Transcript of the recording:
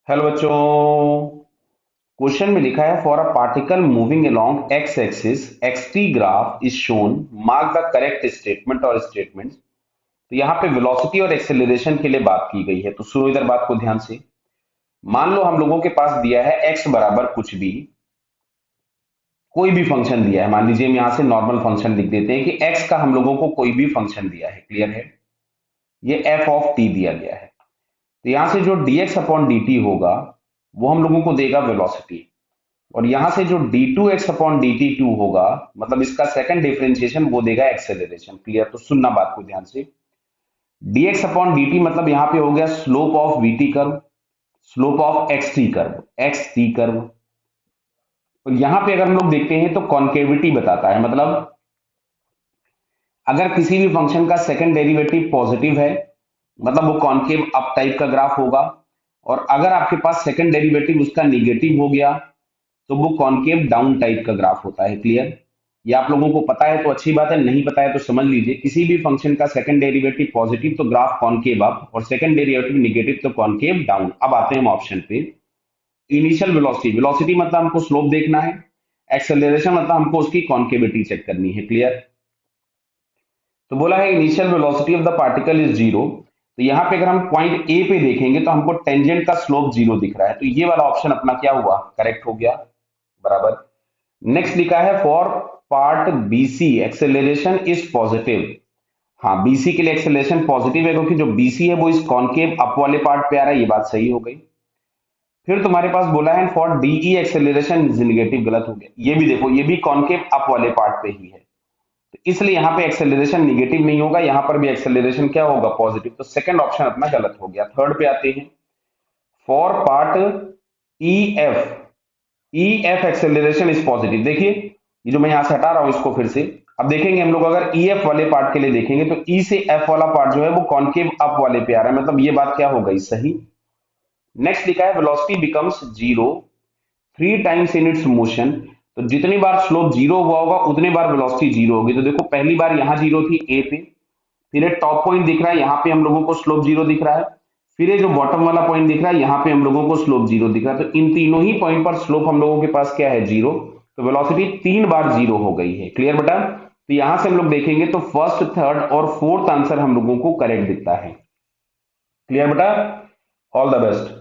Hello बच्चों। Question में लिखा है for a particle moving along x axis x T graph is shown, mark the correct statement और statement. तो यहाँ पे वेलोसिटी और एक्सेलरेशन के लिए बात की गई है, तो सुनो इधर बात को ध्यान से। मान लो हम लोगों के पास दिया है एक्स बराबर कुछ भी, कोई भी फंक्शन दिया है। मान लीजिए हम यहाँ से नॉर्मल फंक्शन लिख देते हैं कि एक्स का हम लोगों को कोई भी फंक्शन दिया है। क्लियर है? ये एफ ऑफ टी दिया गया है। तो यहाँ से जो dx अपॉन डी टी होगा वो हम लोगों को देगा वेलोसिटी, और यहां से जो d2x अपॉन dt2 होगा, मतलब इसका सेकंड डिफरेंशिएशन, वो देगा एक्सेलरेशन। क्लियर? तो सुनना बात को ध्यान से। dx अपॉन dt मतलब यहां पे हो गया slope of vt curve, slope of xt curve. तो यहां पे अगर हम लोग देखते हैं तो कॉन्केविटी बताता है, मतलब अगर किसी भी फंक्शन का सेकंड डेरिवेटिव पॉजिटिव है मतलब वो कॉन्केव अप टाइप का ग्राफ होगा, और अगर आपके पास सेकंड डेरिवेटिव उसका निगेटिव हो गया तो वो कॉनकेव डाउन टाइप का ग्राफ होता है। क्लियर? ये आप लोगों को पता है तो अच्छी बात है, नहीं पता है तो समझ लीजिए। किसी भी फंक्शन का सेकंड डेरिवेटिव पॉजिटिव तो ग्राफ कॉनकेव अप, और सेकंड डेरिवेटिव निगेटिव तो कॉनकेव डाउन। अब आते हैं हम ऑप्शन पे। इनिशियल वेलोसिटी, वेलोसिटी मतलब हमको स्लोप देखना है। एक्सेलरेशन मतलब हमको उसकी कॉन्केविटी चेक करनी है। क्लियर? तो बोला है initial velocity of the particle is zero. तो यहाँ पे अगर हम पॉइंट ए पे देखेंगे तो हमको टेंजेंट का स्लोप जीरो दिख रहा है, तो ये वाला ऑप्शन अपना क्या हुआ, करेक्ट हो गया। बराबर। नेक्स्ट लिखा है for part BC acceleration is positive. हाँ, बीसी के लिए एक्सेलरेशन पॉजिटिव है क्योंकि जो बीसी है वो इस कॉनकेव अप वाले पार्ट पे आ रहा है। ये बात सही हो गई। फिर तुम्हारे पास बोला है for deceleration is negative, गलत हो गया। ये भी देखो, ये भी कॉनकेव अप वाले पार्ट पे ही है, तो इसलिए यहाँ पे एक्सेलरेशन निगेटिव नहीं होगा, यहाँ पर भी एक्सेलरेशन क्या होगा, पॉजिटिव। तो सेकंड ऑप्शन अपना गलत हो गया। थर्ड पे आते हैं। For part E F, E F acceleration is positive. देखिए ये जो मैं यहां से हटा रहा हूं इसको फिर से, अब देखेंगे हम लोग अगर ई एफ वाले पार्ट के लिए देखेंगे तो ई से एफ वाला पार्ट जो है वो कॉनकेव अप वाले पे आ रहा है, मतलब ये बात क्या हो गई, सही। नेक्स्ट लिखा है velocity becomes zero three times in its motion. तो जितनी बार स्लोप जीरो हुआ होगा उतनी बार वेलोसिटी जीरो होगी। तो देखो पहली बार यहां जीरो थी ए पे, फिर एक टॉप पॉइंट दिख रहा है, यहाँ पे हम लोगों को स्लोप जीरो दिख रहा है, फिर ये जो बॉटम वाला पॉइंट दिख रहा है यहाँ पे हम लोगों को स्लोप जीरो दिख रहा है। तो इन तीनों ही पॉइंट पर स्लोप हम लोगों के पास क्या है, जीरो। तो वेलोसिटी तीन बार जीरो हो गई है। क्लियर बेटा? तो यहां से हम लोग देखेंगे तो फर्स्ट, थर्ड और फोर्थ आंसर हम लोगों को करेक्ट दिखता है। क्लियर बेटा? All the best.